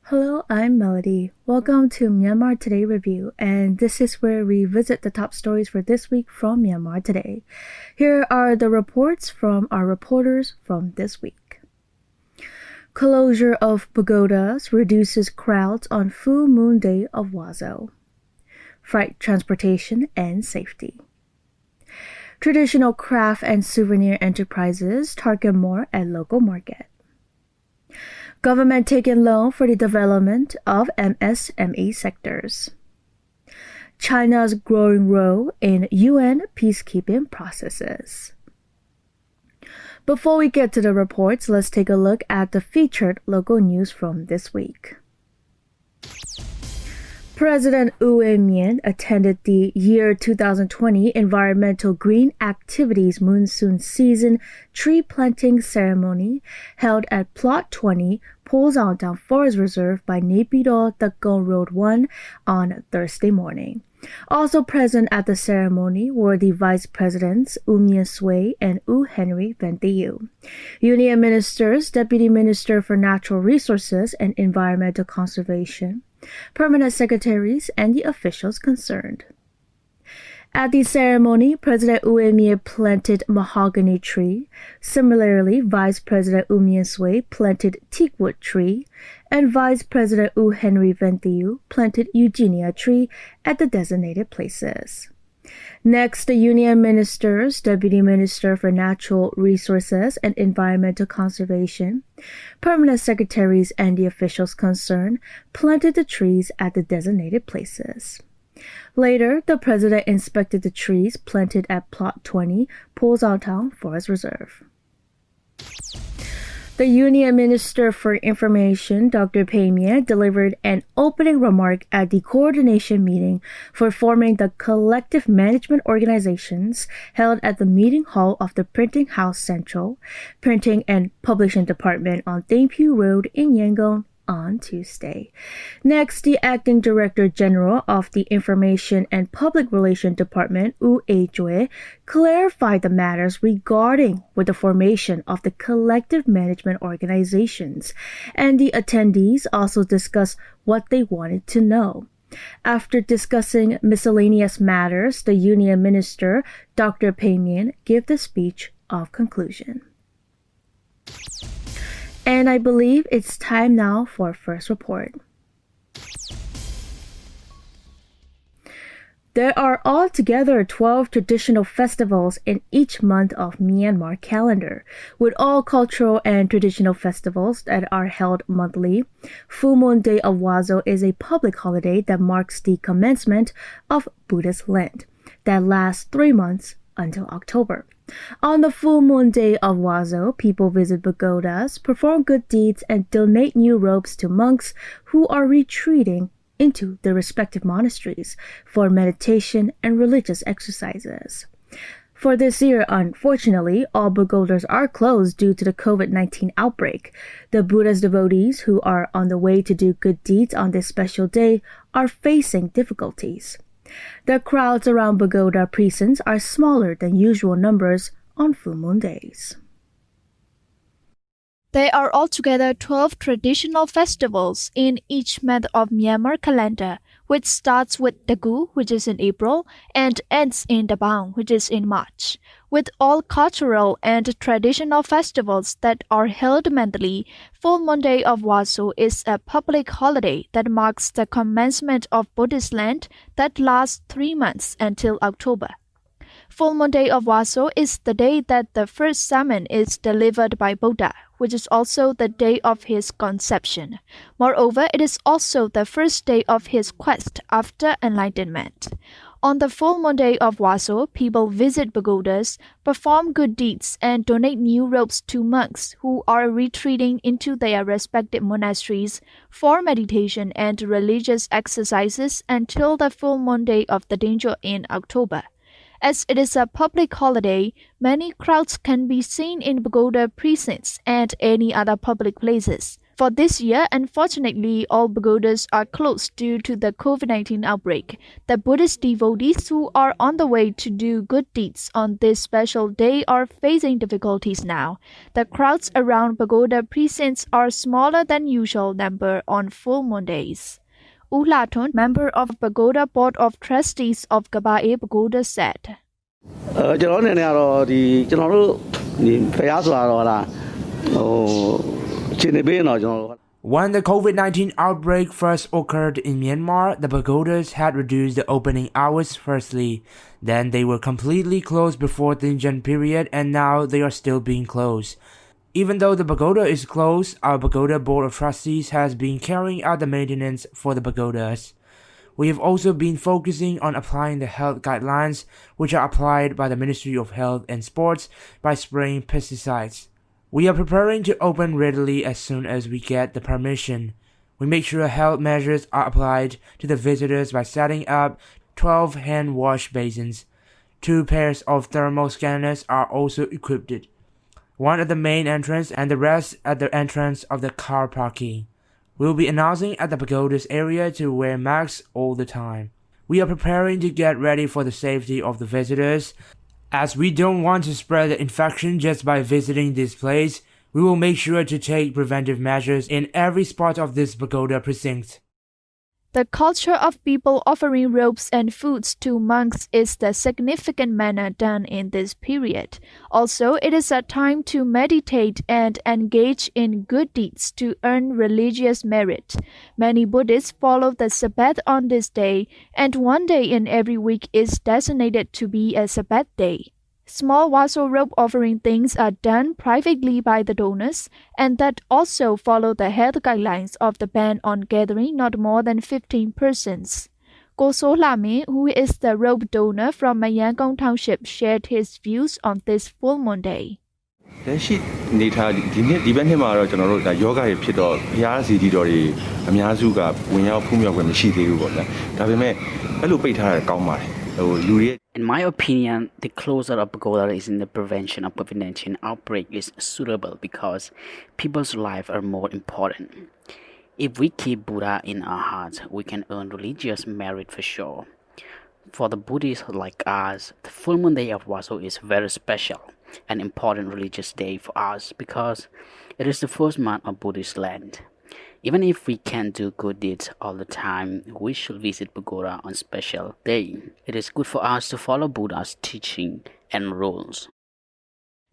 Hello, I'm Melody. Welcome to Myanmar Today Review, and this is where we visit the top stories for this week from Myanmar Today. Here are the reports from our reporters from this week. Closure of pagodas reduces crowds on full Moon Day of Waso. Freight transportation and safety. Traditional craft and souvenir enterprises target more at local market. Government taking loan for the development of MSME sectors. China's growing role in UN peacekeeping processes. Before we get to the reports, let's take a look at the featured local news from this week. President Wu Myan attended the year 2020 Environmental Green Activities Monsoon Season tree planting ceremony held at Plot 20, Polsangtang Forest Reserve by Naypyidaw Takong Road 1 on Thursday morning. Also present at the ceremony were the Vice Presidents U Myan Sway and U Henry Ventiyu, Union Ministers, Deputy Minister for Natural Resources and Environmental Conservation, Permanent Secretaries, and the officials concerned. At the ceremony, President Wu Myan planted mahogany tree. Similarly, Vice President U Myan Sway planted teakwood tree, and Vice President U Henry Ventiyu planted eugenia tree at the designated places. Next, the Union Ministers, Deputy Minister for Natural Resources and Environmental Conservation, Permanent Secretaries, and the officials concerned planted the trees at the designated places. Later, the President inspected the trees planted at Plot 20, Polsangtang Forest Reserve. The Union Minister for Information, Dr. Myan, delivered an opening remark at the coordination meeting for forming the collective management organizations held at the meeting hall of the Printing House Central, Printing and Publishing Department on Thainpyu Road in Yangon on Tuesday. Next, the Acting Director General of the Information and Public Relations Department, U Jue, clarified the matters regarding with the formation of the collective management organizations, and the attendees also discussed what they wanted to know. After discussing miscellaneous matters, the Union Minister, Dr. Myan, gave the speech of conclusion. And I believe it's time now for our first report. There are altogether 12 traditional festivals in each month of Myanmar calendar, with all cultural and traditional festivals that are held monthly. Full Moon Day of Waso is a public holiday that marks the commencement of Buddhist Lent that lasts 3 months until October. On the full moon day of Waso, people visit pagodas, perform good deeds, and donate new robes to monks who are retreating into their respective monasteries for meditation and religious exercises. For this year, unfortunately, all pagodas are closed due to the COVID-19 outbreak. The Buddhist devotees who are on the way to do good deeds on this special day are facing difficulties. The crowds around pagoda precincts are smaller than usual numbers on full moon days. There are altogether 12 traditional festivals in each month of Myanmar calendar, which starts with Dagu, which is in April, and ends in Dabang, which is in March. With all cultural and traditional festivals that are held monthly, Full Moon Day of Waso is a public holiday that marks the commencement of Buddhist Lent that lasts 3 months until October. Full Moon Day of Waso is the day that the first sermon is delivered by Buddha, which is also the day of his conception. Moreover, it is also the first day of his quest after enlightenment. On the full moon day of Waso, people visit pagodas, perform good deeds, and donate new robes to monks who are retreating into their respective monasteries for meditation and religious exercises until the full moon day of the danger in October. As it is a public holiday, many crowds can be seen in pagoda precincts and any other public places. For this year, unfortunately, all pagodas are closed due to the COVID-19 outbreak. The Buddhist devotees who are on the way to do good deeds on this special day are facing difficulties now. The crowds around pagoda precincts are smaller than usual number on full moon days. U Laton, member of Pagoda Board of Trustees of Kabae Pagoda said. ကျွန်တော်အနေနဲ့ကတော့ဒီကျွန်တော်တို့ဒီဖျားဆိုတာတော့လားဟိုခြေနေပေးတော့ကျွန်တော်တို့ When the COVID-19 outbreak first occurred in Myanmar, the pagodas had reduced the opening hours firstly. Then they were completely closed before the Tingjan period, and now they are still being closed. Even though the pagoda is closed, our Pagoda Board of Trustees has been carrying out the maintenance for the pagodas. We have also been focusing on applying the health guidelines, which are applied by the Ministry of Health and Sports by spraying pesticides. We are preparing to open readily as soon as we get the permission. We make sure health measures are applied to the visitors by setting up 12 hand wash basins. 2 pairs of thermal scanners are also equipped. One at the main entrance and the rest at the entrance of the car parking. We will be announcing at the pagodas area to wear masks all the time. We are preparing to get ready for the safety of the visitors. As we don't want to spread the infection just by visiting this place, we will make sure to take preventive measures in every spot of this pagoda precinct. The culture of people offering robes and foods to monks is the significant manner done in this period. Also, it is a time to meditate and engage in good deeds to earn religious merit. Many Buddhists follow the Sabbath on this day, and one day in every week is designated to be a Sabbath day. Small Waso robe offering things are done privately by the donors, and that also follow the health guidelines of the ban on gathering not more than 15 persons. Ko So Lamin, who is the robe donor from Mayangkong Township, shared his views on this full moon day. လက်ရှိနေထားဒီဘက်နှစ်မှာတော့ကျွန်တော်တို့ဒါယောဂတွေဖြစ်တော့ဘုရားစီတီတော်တွေအများစုကဝင်ရောက်ဖူးမြောက်ခွင့်မရှိသေးဘူးပေါ့ဗျာဒါပေမဲ့အဲ့လိုပိတ်ထားတာကောင်းပါတယ်ဟိုလူတွေ In my opinion, the closure of pagoda is in the prevention of COVID-19 outbreak is suitable because people's lives are more important. If we keep Buddha in our hearts, we can earn religious merit for sure. For the Buddhists like us, the full moon day of Waso is very special, an important religious day for us because it is the first month of Buddhist land. Even if we can't do good deeds all the time, we should visit pagoda on special day. It is good for us to follow Buddha's teaching and rules.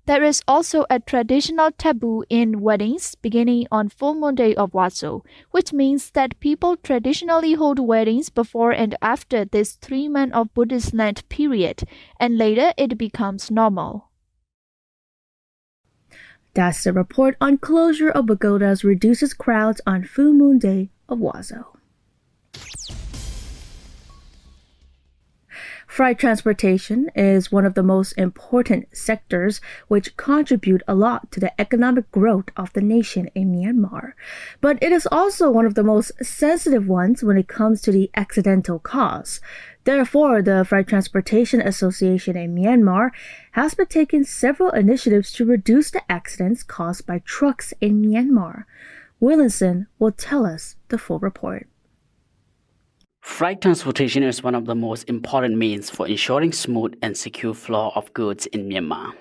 There is also a traditional taboo in weddings beginning on full moon day of Waso, which means that people traditionally hold weddings before and after this 3-month of Buddhist Lent period, and later it becomes normal. That's the report on closure of pagodas reduces crowds on Full Moon Day of Waso. Freight transportation is one of the most important sectors which contribute a lot to the economic growth of the nation in Myanmar. But it is also one of the most sensitive ones when it comes to the accidental cause. Therefore, the Freight Transportation Association in Myanmar has been taking several initiatives to reduce the accidents caused by trucks in Myanmar. Willinson will tell us the full report. Freight transportation is one of the most important means for ensuring smooth and secure flow of goods in Myanmar.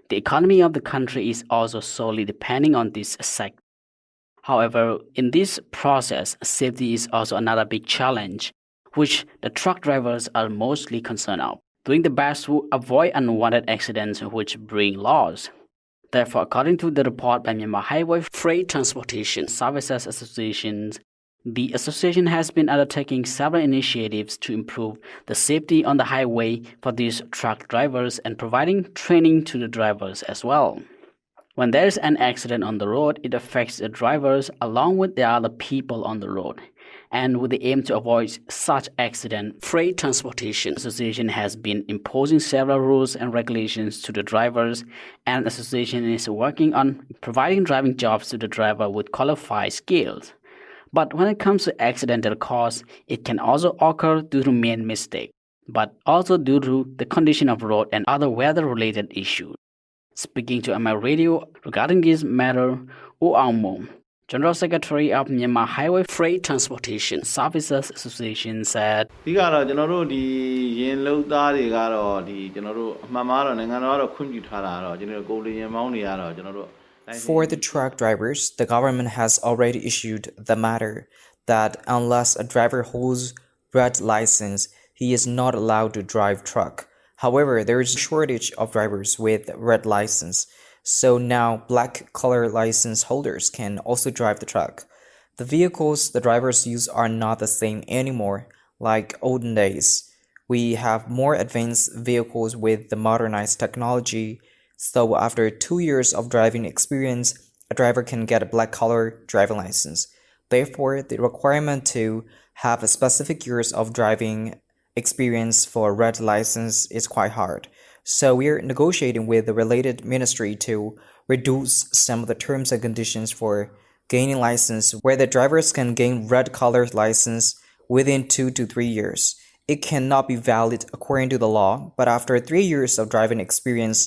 The economy of the country is also solely depending on this sector. However, in this process, safety is also another big challenge, which the truck drivers are mostly concerned of, doing the best to avoid unwanted accidents which bring loss. Therefore, according to the report by Myanmar Highway Freight Transportation Services Association, the association has been undertaking several initiatives to improve the safety on the highway for these truck drivers and providing training to the drivers as well. When there is an accident on the road, it affects the drivers along with the other people on the road. And with the aim to avoid such accident, Freight Transportation Association has been imposing several rules and regulations to the drivers, and the association is working on providing driving jobs to the driver with qualified skills. But when it comes to accidental cause, it can also occur due to man mistake, but also due to the condition of road and other weather-related issues. Speaking to MI Radio regarding this matter, O Aung Mo, General Secretary of Myanmar Highway Freight Transportation Services Association said, ဒီကတော့ကျွန်တော်တို့ဒီရင်လုံသားတွေကတော့ဒီကျွန်တော်တို့အမှန်မှားတော့နိုင်ငံတော်ကတော့ခွင့်ပြုထားတာတော့ကျွန်တော်တို့ကုန်လျင်မောင်းတွေကတော့ကျွန်တော်တို့ For the truck drivers, the government has already issued the matter that unless a driver holds red license, he is not allowed to drive truck. However, there is a shortage of drivers with red license, so now black color license holders can also drive the truck. The vehicles the drivers use are not the same anymore, like olden days. We have more advanced vehicles with the modernized technology, so after 2 years of driving experience, a driver can get a black color driving license. Therefore, the requirement to have a specific years of driving experience for a red license is quite hard. So we're negotiating with the related ministry to reduce some of the terms and conditions for gaining license where the drivers can gain red color license within 2 to 3 years. It cannot be valid according to the law, but after 3 years of driving experience,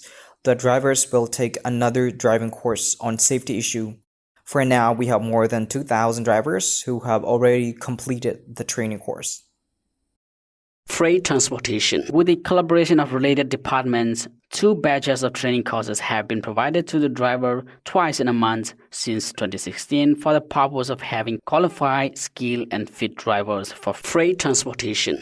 the drivers will take another driving course on safety issue. For now, we have more than 2,000 drivers who have already completed the training course. Freight transportation. With the collaboration of related departments, 2 batches of training courses have been provided to the driver twice in a month since 2016 for the purpose of having qualified, skilled, and fit drivers for freight transportation.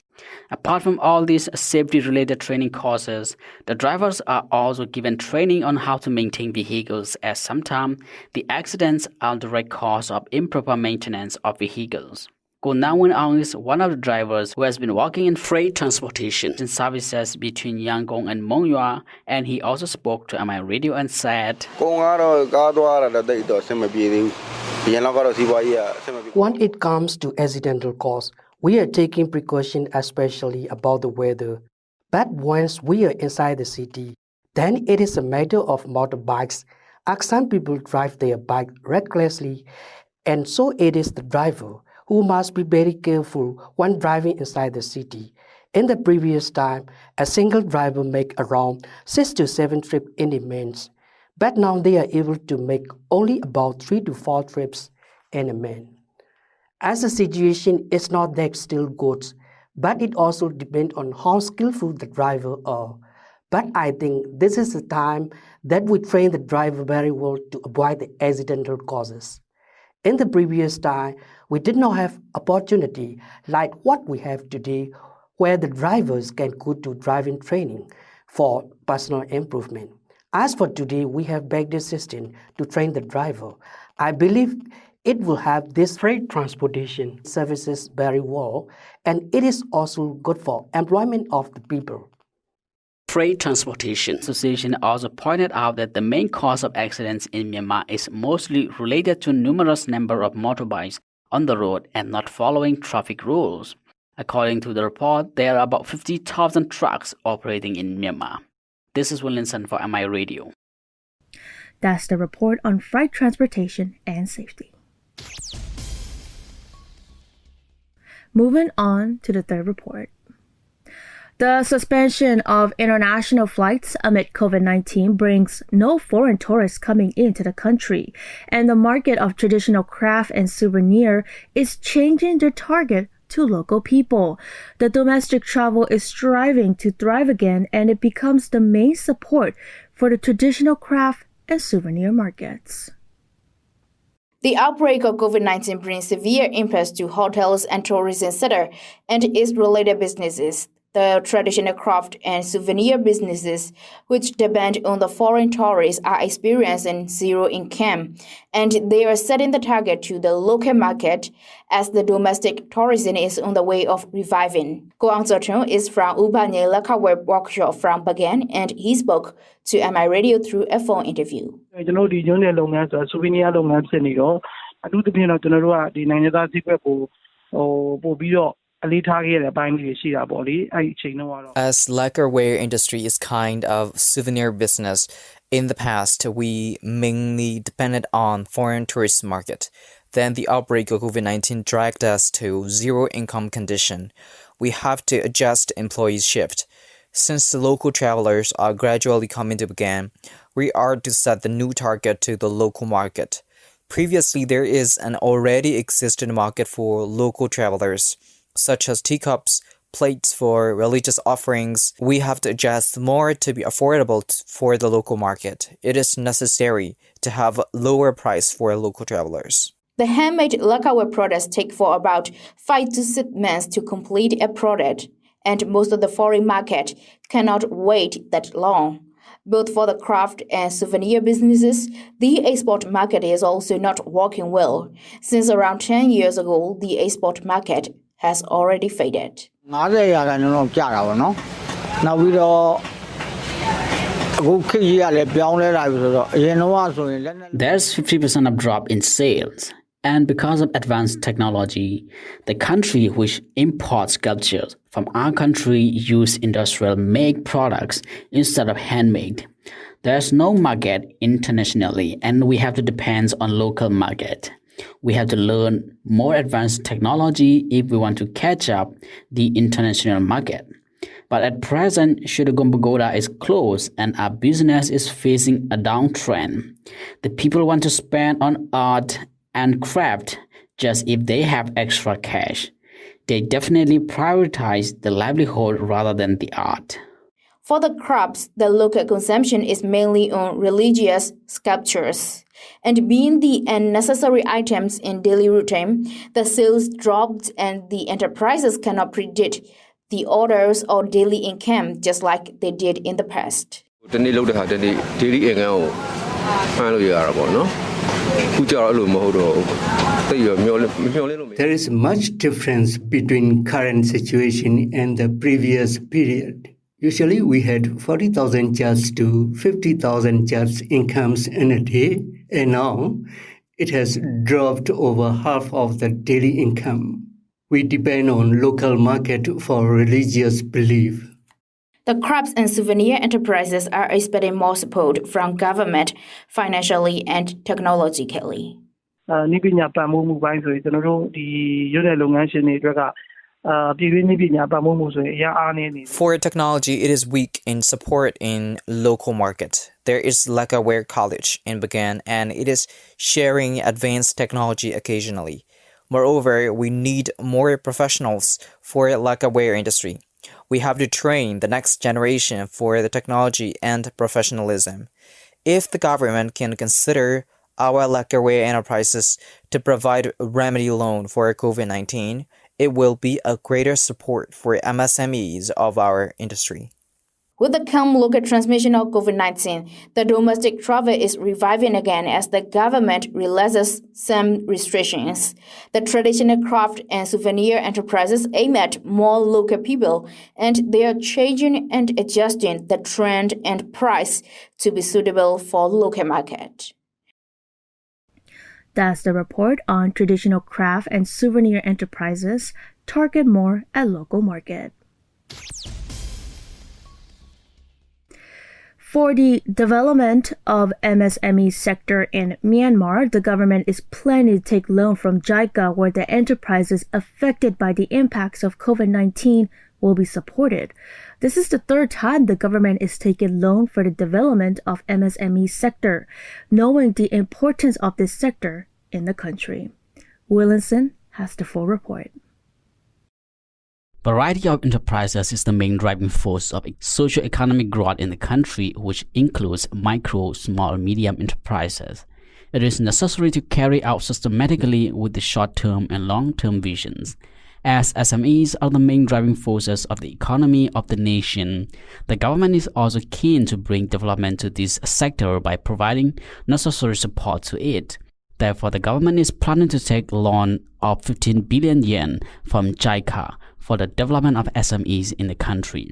Apart from all these safety-related training courses, the drivers are also given training on how to maintain vehicles, as sometimes the accidents are direct cause of improper maintenance of vehicles. Konawin Aung is one of the drivers who has been working in freight transportation and services between Yangon and Mongyua, and he also spoke to MI Radio and said, When it comes to accidental cause, we are taking precaution especially about the weather. But once we are inside the city, then it is a matter of motorbikes. Some people drive their bike recklessly, and so it is the driver who must be very careful when driving inside the city. In the previous time, a single driver make around 6 to 7 trips in a month, but now they are able to make only about 3 to 4 trips in a month. As the situation is not that still good, but it also depends on how skillful the driver are. But I think this is the time that we train the driver very well to avoid the accidental causes. In the previous time, we did not have opportunity like what we have today, where the drivers can go to driving training for personal improvement. As for today, we have better system to train the driver. I believe it will have this freight transportation services very well, and it is also good for employment of the people. Freight Transportation Association also pointed out that the main cause of accidents in Myanmar is mostly related to numerous number of motorbikes on the road and not following traffic rules. According to the report, there are about 50,000 trucks operating in Myanmar. This is Williamson for MI Radio. That's the report on freight transportation and safety. Moving on to the third report. The suspension of international flights amid COVID-19 brings no foreign tourists coming into the country, and the market of traditional craft and souvenir is changing their target to local people. The domestic travel is striving to thrive again, and it becomes the main support for the traditional craft and souvenir markets. The outbreak of COVID-19 brings severe impacts to hotels and tourism sector and its related businesses. The traditional craft and souvenir businesses, which depend on the foreign tourists, are experiencing zero income, and they are setting the target to the local market as the domestic tourism is on the way of reviving. Ko Aung Zaotong is from Ubanye Web Workshop from Bagan, and he spoke to MI Radio through a phone interview. ကျွန်တော်ဒီညွှန်းတဲ့လုပ်ငန်းဆို souvenir လုပ်ငန်းဖြစ်နေတော့အထူးသဖြင့်တော့ကျွန်တော်တို့ကဒီနိုင်ငံသားဈေးကွက်ကိုပို့ပြီးတော့ As lacquerware industry is kind of souvenir business, in the past we mainly depended on foreign tourist market. Then the outbreak of COVID-19 dragged us to zero income condition. We have to adjust employees' shift. Since the local travelers are gradually coming to Bagan, we are to set the new target to the local market. Previously, there is an already existing market for local travelers, such as teacups, plates for religious offerings. We have to adjust more to be affordable for the local market. It is necessary to have a lower price for local travelers. The handmade lacquerware products take for about 5 to 6 months to complete a product, and most of the foreign market cannot wait that long. Both for the craft and souvenir businesses, the export market is also not working well. Since around 10 years ago, the export market has already faded. There's 50% of drop in sales. And because of advanced technology, the country which imports sculptures from our country use industrial made products instead of handmade. There's no market internationally, and we have to depend on local market. We have to learn more advanced technology if we want to catch up the international market. But at present, Shirogom Pagoda is closed and our business is facing a downtrend. The people want to spend on art and craft just if they have extra cash. They definitely prioritize the livelihood rather than the art. For the crafts, the local consumption is mainly on religious sculptures. And being the unnecessary items in daily routine, the sales dropped and the enterprises cannot predict the orders or daily income just like they did in the past. There is much difference between current situation and the previous period. Usually we had 40,000 kyats to 50,000 kyats incomes in a day, and now it has dropped over half of the daily income. We depend on local market for religious belief. The crafts and souvenir enterprises are expecting more support from government financially and technologically. For technology, it is weak in support in local market. There is Lacquerware College in Bagan, and it is sharing advanced technology occasionally. Moreover, we need more professionals for lacquerware industry. We have to train the next generation for the technology and professionalism. If the government can consider our lacquerware enterprises to provide a remedy loan for COVID-19, it will be a greater support for MSMEs of our industry. With the calm local transmission of COVID-19, the domestic travel is reviving again as the government relaxes some restrictions. The traditional craft and souvenir enterprises aim at more local people, and they are changing and adjusting the trend and price to be suitable for local market. That's the report on traditional craft and souvenir enterprises target more at local market. For the development of MSME sector in Myanmar, the government is planning to take loan from JICA where the enterprises affected by the impacts of COVID-19 will be supported. This is the third time the government is taking loan for the development of MSME sector, knowing the importance of this sector in the country. Willinson has the full report. Variety of enterprises is the main driving force of socio-economic growth in the country, which includes micro, small, and medium enterprises. It is necessary to carry out systematically with the short-term and long-term visions. As SMEs are the main driving forces of the economy of the nation, the government is also keen to bring development to this sector by providing necessary support to it. Therefore, the government is planning to take a loan of 15 billion yen from JICA for the development of SMEs in the country.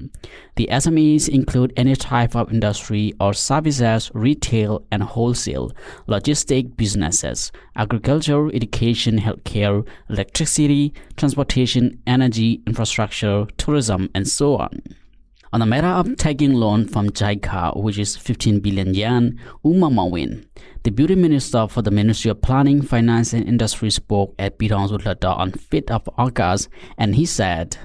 The SMEs include any type of industry or services, retail and wholesale, logistic businesses, agriculture, education, healthcare, electricity, transportation, energy, infrastructure, tourism, and so on. On the matter of taking loan from JICA, which is 15 billion yen, Mawin, the Beauty Minister for the Ministry of Planning, Finance and Industry spoke at Pidongsu Lada on 5th of August, and he said,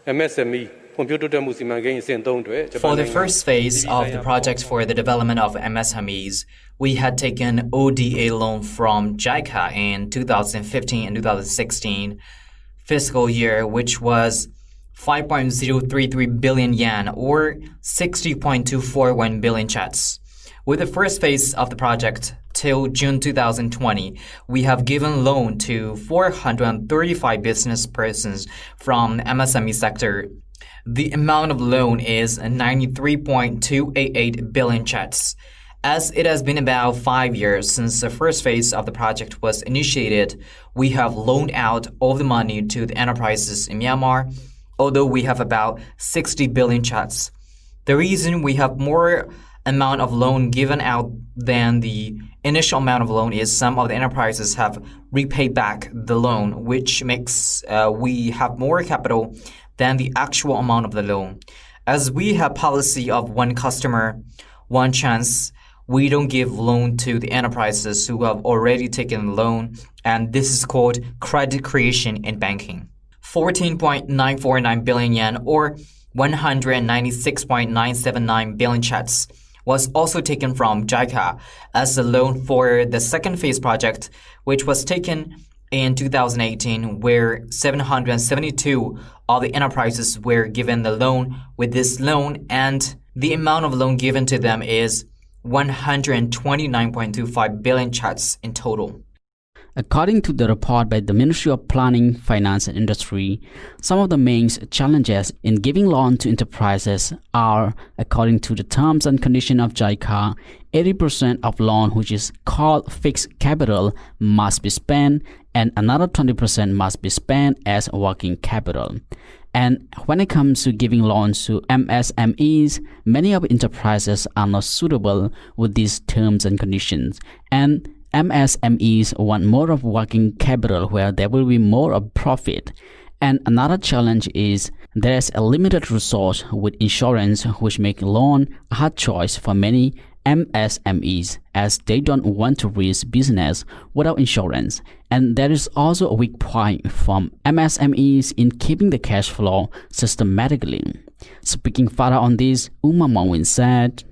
MSME For the first phase of the project for the development of MSMEs, we had taken ODA loan from JICA in 2015 and 2016 fiscal year, which was 5.033 billion yen or 60.241 billion chats. With the first phase of the project till June 2020, we have given loan to 435 business persons from the MSME sector. The amount of loan is 93.288 billion chats. As it has been about 5 years since the first phase of the project was initiated, we have loaned out all the money to the enterprises in Myanmar, although we have about 60 billion chats. The reason we have more amount of loan given out than the initial amount of loan is some of the enterprises have repaid back the loan, which makes we have more capital than the actual amount of the loan. As we have policy of one customer, one chance, we don't give loan to the enterprises who have already taken the loan, and this is called credit creation in banking. 14.949 billion yen or 196.979 billion chats was also taken from JICA as a loan for the second phase project, which was taken in 2018, where 772 of the enterprises were given the loan with this loan, and the amount of loan given to them is 129.25 billion chats in total. According to the report by the Ministry of Planning, Finance and Industry, some of the main challenges in giving loan to enterprises are, according to the terms and conditions of JICA, 80% of loan which is called fixed capital must be spent and another 20% must be spent as working capital. And when it comes to giving loans to MSMEs, many of enterprises are not suitable with these terms and conditions, and MSMEs want more of working capital where there will be more of profit. And another challenge is there is a limited resource with insurance, which make loan a hard choice for many MSMEs as they don't want to risk business without insurance. And there is also a weak point from MSMEs in keeping the cash flow systematically. Speaking further on this, Uma Mawin said,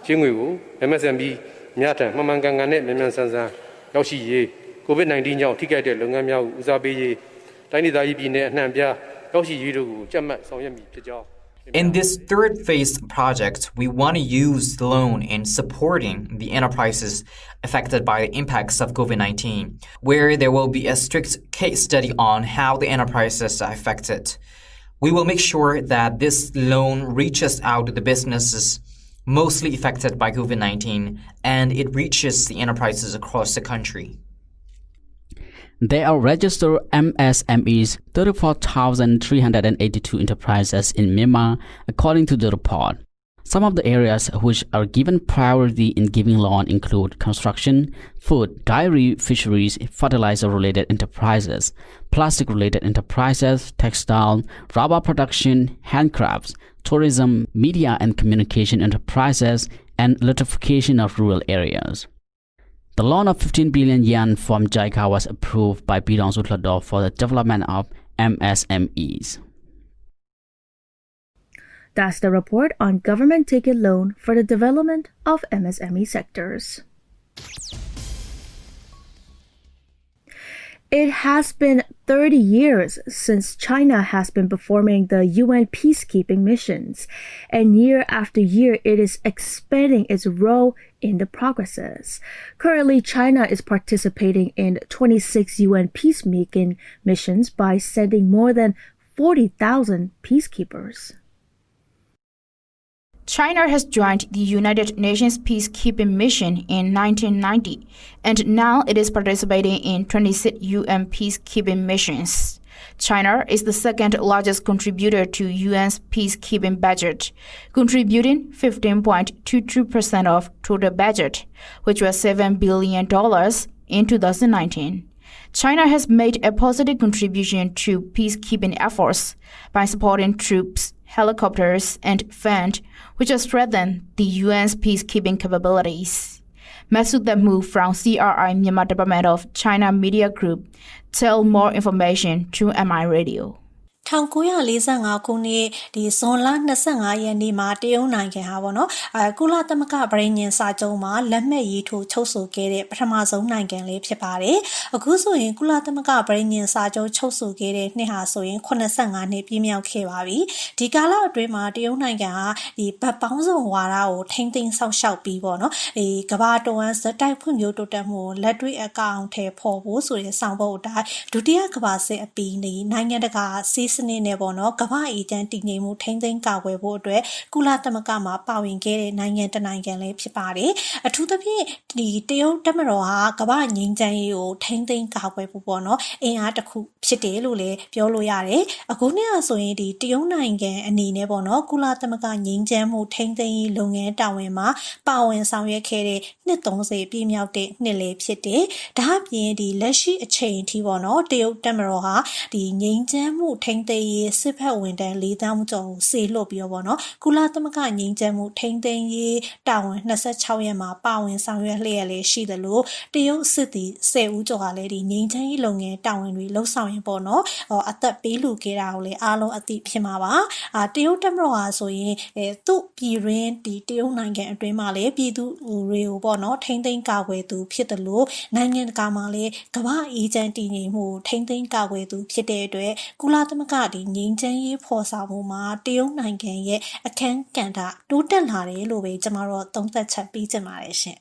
MSME များထံမှန်မှန်ကန်ကန်နဲ့မြန်မြန်ဆန်ဆန်ရောက်ရှိရေး COVID-19 ကြောင့်ထိခိုက်တဲ့လုပ်ငန်းများကိုဦးစားပေးရေးတိုင်းဒေသကြီးပြည်နယ်အနှံ့ပြားရောက်ရှိရေးတို့ကိုကြက်မှတ်ဆောင်ရွက်မည်ဖြစ်ကြောင်း In this third phase project, we want to use the loan in supporting the enterprises affected by the impacts of COVID-19, where there will be a strict case study on how the enterprises are affected. We will make sure that this loan reaches out to the businesses mostly affected by COVID-19, and it reaches the enterprises across the country. There are registered MSMEs 34,382 enterprises in Myanmar, according to the report. Some of the areas which are given priority in giving loan include construction, food, dairy, fisheries, fertilizer-related enterprises, plastic-related enterprises, textile, rubber production, handcrafts, tourism, media and communication enterprises, and electrification of rural areas. The loan of 15 billion yen from JICA was approved by Bidong Sutlador for the development of MSMEs. That's the report on government taking loan for the development of MSME sectors. It has been 30 years since China has been performing the UN peacekeeping missions, and year after year it is expanding its role in the progresses. Currently, China is participating in 26 UN peacemaking missions by sending more than 40,000 peacekeepers. China has joined the United Nations peacekeeping mission in 1990, and now it is participating in 26 UN peacekeeping missions. China is the second largest contributor to UN's peacekeeping budget, contributing 15.22% of total budget, which was $7 billion in 2019. China has made a positive contribution to peacekeeping efforts by supporting troops, helicopters, and funds, which has strengthened the UN's peacekeeping capabilities. Masood Damu from CRI Myanmar Department of China Media Group tell more information to MI Radio. 1945ခုနှစ်ဒီဇွန်လ25ရက်နေ့မှာတရုတ်နိုင်ငံဟာပေါ့နော်ကုလသမဂ္ဂပဋိညာဉ်စာချုပ်မှာလက်မှတ်ရေးထိုးချုပ်ဆိုခဲ့တဲ့ပထမဆုံးနိုင်ငံလေးဖြစ်ပါတယ်အခုဆိုရင်ကုလသမဂ္ဂပဋိညာဉ်စာချုပ်ချုပ်ဆိုခဲ့တဲ့နှစ်ဟာဆိုရင်85နှစ်ပြည့်မြောက်ခဲ့ပါပြီဒီကာလအတွင်းမှာတရုတ်နိုင်ငံဟာဒီဗတ်ပေါင်းစုံဝါဒကိုထိမ့်သိမ်းဆောက်ရှောက်ပြီးပေါ့နော်ဒီကမ္ဘာတဝန်းဇက်တိုက်ဖွံ့ဖြိုးတိုးတက်မှုလက်တွေ့အကောင်အထည်ဖော်ဖို့ဆိုတဲ့ဆောင်ပုဒ်အတိုင်းဒုတိယကမ္ဘာစစ်အပြီးနိုင်ငံတကာစီးစနစ်နဲ့ပေါ့နော်ကမ္ဘာအေဂျင့်တည်ငြိမ်မှုထိန်းသိမ်းကာကွယ်ဖို့အတွက်ကုလသမဂ္ဂမှာပါဝင်ခဲ့တဲ့နိုင်ငံတနိုင်ငံလည်းဖြစ်ပါတယ်အထူးသဖြင့်ဒီတရုတ်တပ်မတော်ဟာကမ္ဘာငြိမ်းချမ်းရေးကိုထိန်းသိမ်းကာကွယ်ဖို့ပေါ့နော်အင်အားတစ်ခုဖြစ်တယ်လို့လည်းပြောလို့ရတယ်အခုနှစ်ကဆိုရင်ဒီတရုတ်နိုင်ငံအနေနဲ့ပေါ့နော်ကုလသမဂ္ဂငြိမ်းချမ်းမှုထိန်းသိမ်းရေးလုပ်ငန်းတာဝန်မှာပါဝင်ဆောင်ရွက်ခဲ့တဲ့နှစ်30ပြည့်မြောက်တဲ့နှစ်လည်းဖြစ်တယ်ဒါအပြင်ဒီလက်ရှိအချိန်အထိပေါ့နော်တရုတ်တပ်မတော်ဟာဒီငြိမ်းချမ်းမှုထိန်းသိမ်းရေးစစ်ဖက်ဝန်ထမ်း4တောင်းကျော်ကိုစေလွှတ်ပြီးတော့ပေါ့နော်ကုလသမဂ္ဂငြိမ်းချမ်းမှုထိန်းသိမ်းရေးတာဝန်26ရက်မှာပါဝင်ဆောင်ရွက်လျက်လည်းရှိသလိုတရုတ်စစ်သည်10ဦးကျော်ကလည်းဒီငြိမ်းချမ်းရေးလုပ်ငန်းတာဝန်တွေလှုပ်ဆောင်ရင်ပေါ့နော်အသက်ပေးလူခဲ့တာကိုလည်းအားလုံးအသိဖြစ်မှာပါတရုတ်တပ်မတော်ဟာဆိုရင်သူ့ပြည်ရင်းဒီတရုတ်နိုင်ငံအတွင်းမှာလည်းပြည်သူတွေကိုပေါ့နော်ထိန်းသိမ်းကာကွယ်သူဖြစ်တယ်လို့နိုင်ငံတကာမှာလည်းကမ္ဘာအေဂျင့်တည်ငြိမ်မှုထိန်းသိမ်းကာကွယ်သူဖြစ်တဲ့အတွက်ကုလသမဂ္ဂဒီငြိမ်းချမ်းရေးဖော်ဆောင်မှုမှာတရုတ်နိုင်ငံရဲ့အခန်းကဏ္ဍတိုးတက်လာတယ်လို့ပဲကျွန်တော်တို့သုံးသပ်ချက်ပေးချင်ပါတယ်ရှင်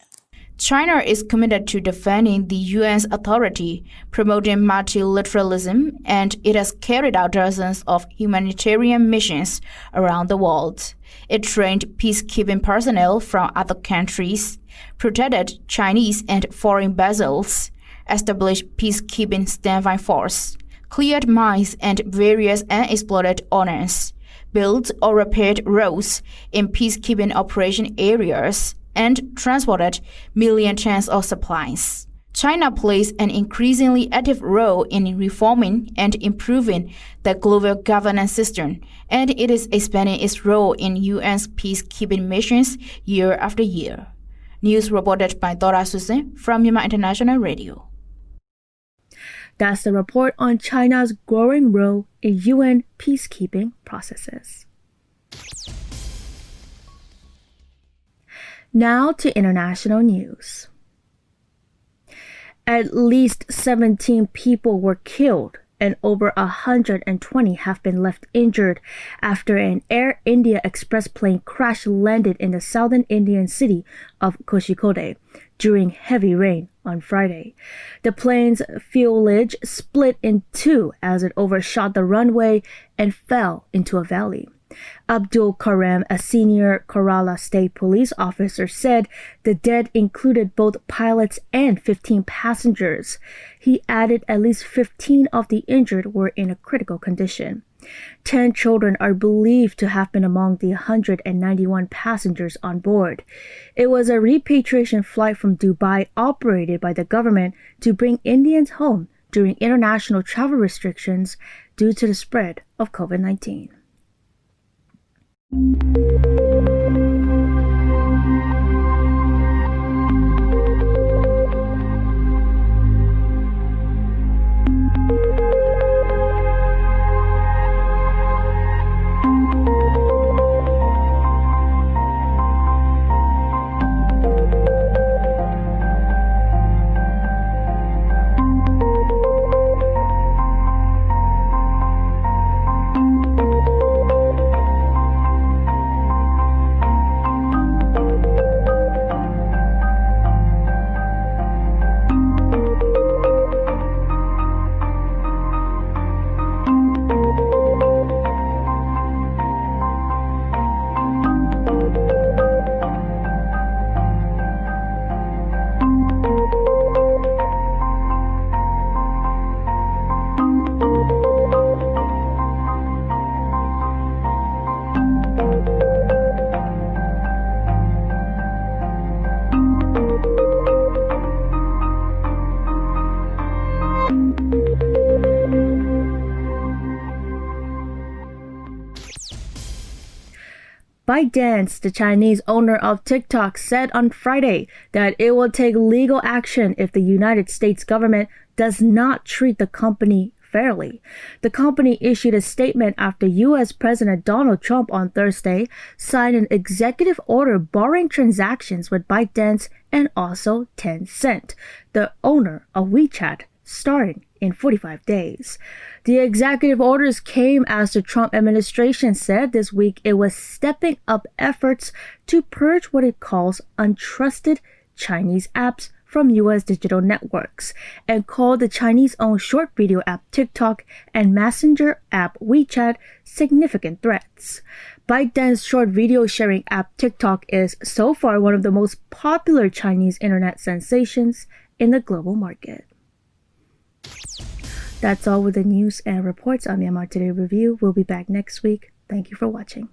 China is committed to defending the UN's authority, promoting multilateralism, and it has carried out dozens of humanitarian missions around the world. It trained peacekeeping personnel from other countries, protected Chinese and foreign vessels, established peacekeeping standby force, cleared mines and various unexploded ordnance, built or repaired roads in peacekeeping operation areas, and transported million tons of supplies. China plays an increasingly active role in reforming and improving the global governance system, and it is expanding its role in UN's peacekeeping missions year after year. News reported by Dora Susan from Myanmar International Radio. That's the report on China's growing role in UN peacekeeping processes. Now to international news. At least 17 people were killed and over 120 have been left injured after an Air India Express plane crash landed in the southern Indian city of Kozhikode during heavy rain on Friday. The plane's fuselage split in two as it overshot the runway and fell into a valley. Abdul Karam, a senior Kerala State Police officer, said the dead included both pilots and 15 passengers. He added at least 15 of the injured were in a critical condition. 10 children are believed to have been among the 191 passengers on board. It was a repatriation flight from Dubai operated by the government to bring Indians home during international travel restrictions due to the spread of COVID-19. ByteDance, the Chinese owner of TikTok, said on Friday that it will take legal action if the United States government does not treat the company unfairly. The company issued a statement after U.S. President Donald Trump on Thursday signed an executive order barring transactions with ByteDance and also Tencent, the owner of WeChat, starting in 45 days. The executive orders came as the Trump administration said this week it was stepping up efforts to purge what it calls untrusted Chinese apps from U.S. digital networks and called the Chinese-owned short video app TikTok and messenger app WeChat significant threats. ByteDance short video sharing app TikTok is so far one of the most popular Chinese internet sensations in the global market. That's all with the news and reports on Myanmar Today Review. We'll be back next week. Thank you for watching.